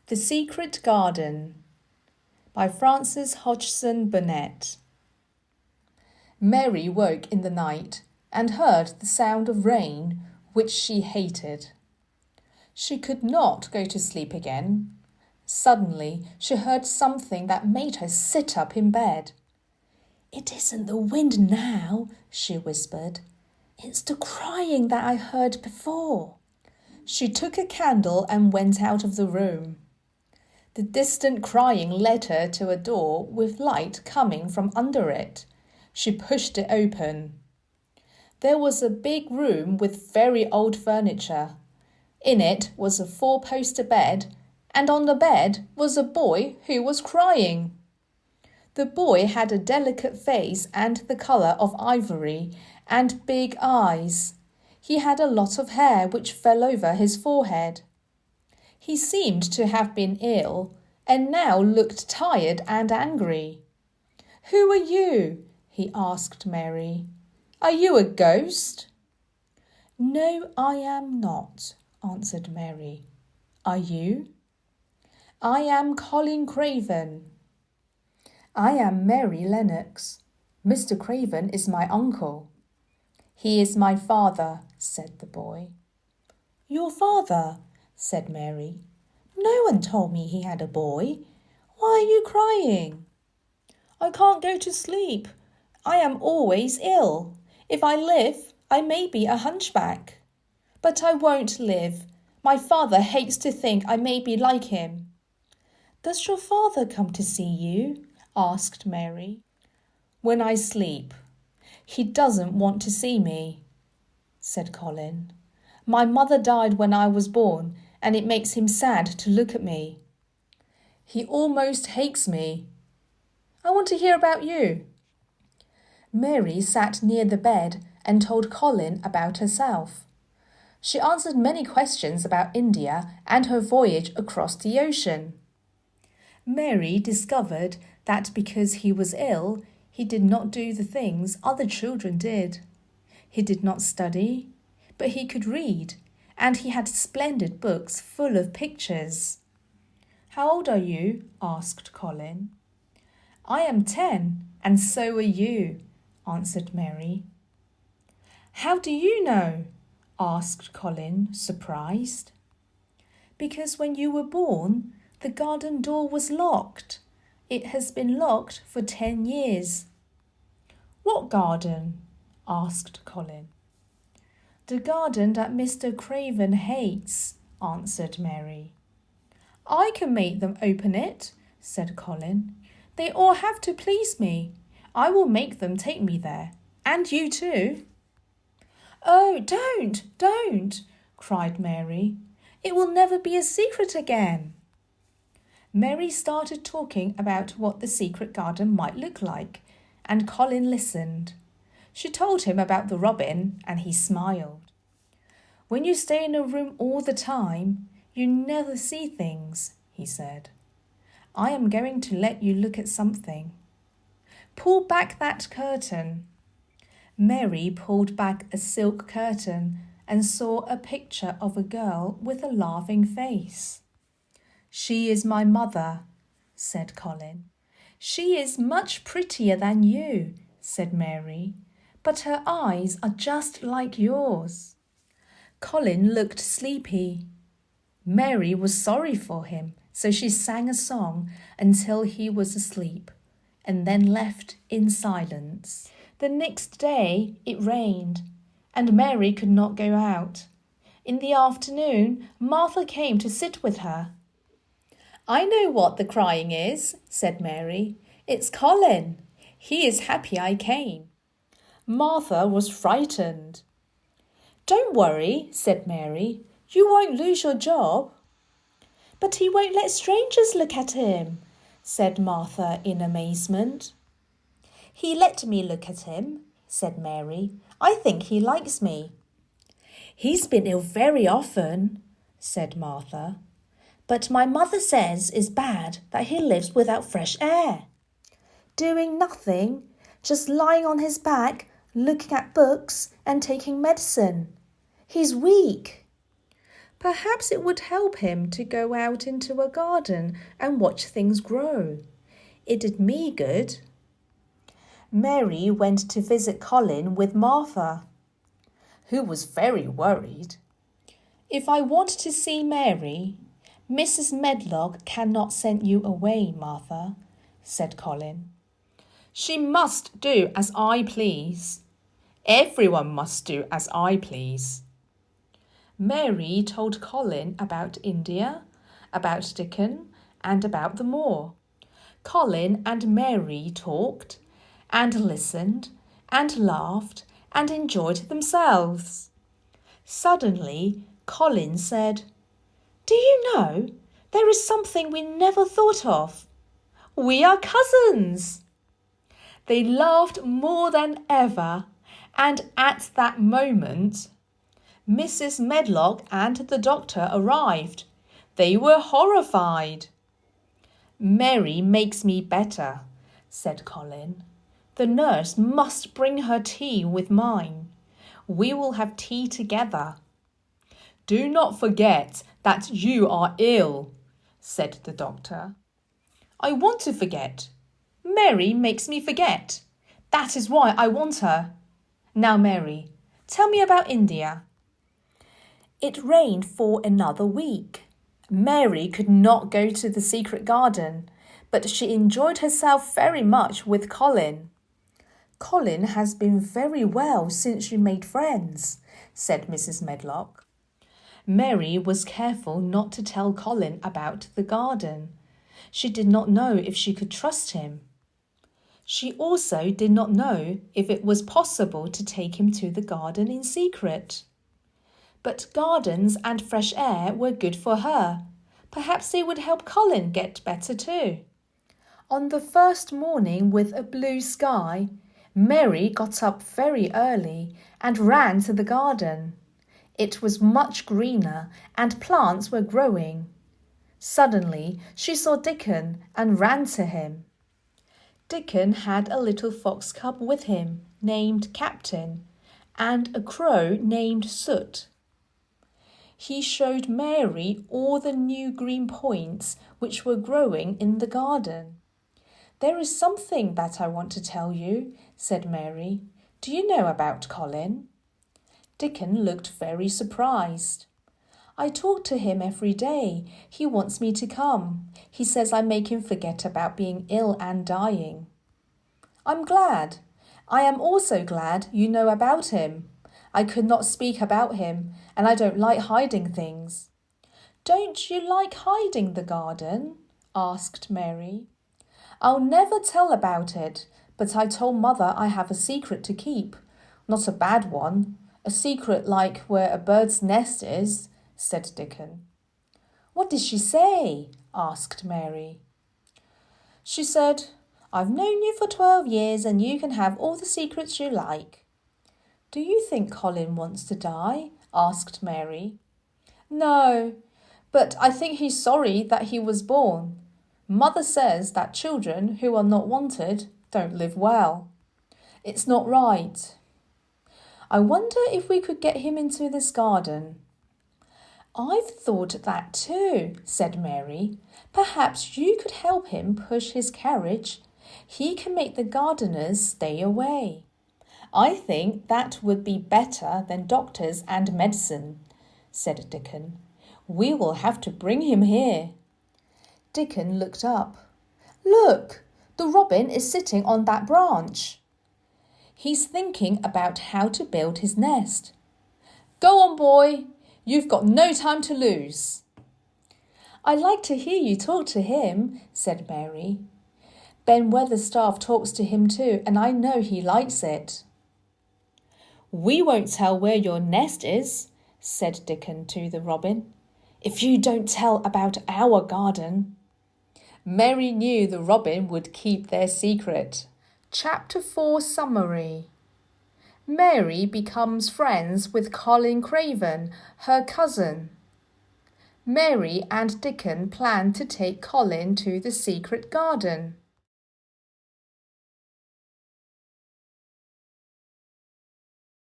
The Secret Garden by Frances Hodgson Burnett. Mary woke in the night and heard the sound of rain, which she hated. She could not go to sleep again. Suddenly she heard something that made her sit up in bed. "It isn't the wind now," she whispered. "It's the crying that I heard before." She took a candle and went out of the room. The distant crying led her to a door with light coming from under it. She pushed it open. There was a big room with very old furniture. In it was a four-poster bed, and on the bed was a boy who was crying. The boy had a delicate face and the colour of ivory and big eyes. He had a lot of hair which fell over his forehead. He seemed to have been ill, and now looked tired and angry. "Who are you?" he asked Mary. "Are you a ghost?" "No, I am not," answered Mary. "Are you?" "I am Colin Craven." "I am Mary Lennox. Mr. Craven is my uncle." "He is my father," said the boy. "Your father?" said Mary. "No one told me he had a boy. Why are you crying?" "I can't go to sleep. I am always ill. If I live, I may be a hunchback. But I won't live. My father hates to think I may be like him." "Does your father come to see you?" asked Mary. "When I sleep. He doesn't want to see me," said Colin. "My mother died when I was born, and it makes him sad to look at me. He almost hates me. I want to hear about you." Mary sat near the bed and told Colin about herself. She answered many questions about India and her voyage across the ocean. Mary discovered that because he was ill, he did not do the things other children did. He did not study, but he could read, and he had splendid books full of pictures. "How old are you?" asked Colin. "I am 10, and so are you," answered Mary. "How do you know?" asked Colin, surprised. "Because when you were born, the garden door was locked. It has been locked for 10 years. "What garden?" asked Colin. "The garden that Mr. Craven hates," answered Mary. "I can make them open it," said Colin. "They all have to please me. I will make them take me there, and you too." "Oh, don't," cried Mary. "It will never be a secret again." Mary started talking about what the secret garden might look like, and Colin listened. She told him about the robin, and he smiled. "When you stay in a room all the time, you never see things," he said. "I am going to let you look at something. Pull back that curtain." Mary pulled back a silk curtain and saw a picture of a girl with a laughing face. "She is my mother," said Colin. "She is much prettier than you," said Mary, "but her eyes are just like yours." Colin looked sleepy. Mary was sorry for him, so she sang a song until he was asleep, and then left in silence. The next day it rained, and Mary could not go out. In the afternoon, Martha came to sit with her. "I know what the crying is," said Mary. "It's Colin. He is happy I came." Martha was frightened. "Don't worry," said Mary. "You won't lose your job." "But he won't let strangers look at him," said Martha in amazement. "He let me look at him," said Mary. "I think he likes me." "He's been ill very often," said Martha. "But my mother says it's bad that he lives without fresh air. Doing nothing, just lying on his back, looking at books and taking medicine. He's weak." Perhaps it would help him to go out into a garden and watch things grow. It did me good. Mary went to visit Colin with Martha, who was very worried. If I want to see Mary, Mrs. Medlock cannot send you away, Martha, said Colin. She must do as I please. Everyone must do as I please. Mary told Colin about India, about Dickon, and about the moor. Colin and Mary talked and listened and laughed and enjoyed themselves. Suddenly, Colin said, "Do you know, there is something we never thought of. We are cousins." They laughed more than ever, and at that moment, Mrs. Medlock and the doctor arrived. They were horrified. "Mary makes me better," said Colin. "The nurse must bring her tea with mine. We will have tea together." "Do not forget that you are ill," said the doctor. "I want to forget. Mary makes me forget. That is why I want her. Now, Mary, tell me about India." It rained for another week. Mary could not go to the secret garden, but she enjoyed herself very much with Colin. "Colin has been very well since you made friends," said Mrs. Medlock. Mary was careful not to tell Colin about the garden. She did not know if she could trust him. She also did not know if it was possible to take him to the garden in secret. But gardens and fresh air were good for her. Perhaps they would help Colin get better too. On the first morning with a blue sky, Mary got up very early and ran to the garden. It was much greener and plants were growing. Suddenly she saw Dickon and ran to him. Dickon had a little fox cub with him named Captain and a crow named Soot. He showed Mary all the new green points which were growing in the garden. "There is something that I want to tell you," said Mary. "Do you know about Colin?" Dickon looked very surprised. "I talk to him every day. He wants me to come. He says I make him forget about being ill and dying." "I'm glad. I am also glad you know about him. I could not speak about him, and I don't like hiding things." "Don't you like hiding the garden?" asked Mary. "I'll never tell about it, but I told Mother I have a secret to keep. Not a bad one, a secret like where a bird's nest is," said Dickon. "What did she say?" asked Mary. "She said, 'I've known you for 12 years and you can have all the secrets you like.'" "Do you think Colin wants to die?" asked Mary. "No, but I think he's sorry that he was born. Mother says that children who are not wanted don't live well. It's not right. I wonder if we could get him into this garden." "I've thought that too," said Mary. "Perhaps you could help him push his carriage. He can make the gardeners stay away." "I think that would be better than doctors and medicine," said Dickon. "We will have to bring him here." Dickon looked up. "Look, the robin is sitting on that branch. He's thinking about how to build his nest. Go on, boy. You've got no time to lose." "I like to hear you talk to him," said Mary. "Ben Weatherstaff talks to him too, and I know he likes it." "We won't tell where your nest is," said Dickon to the robin, "if you don't tell about our garden." Mary knew the robin would keep their secret. Chapter 4 Summary. Mary becomes friends with Colin Craven, her cousin. Mary and Dickon plan to take Colin to the secret garden.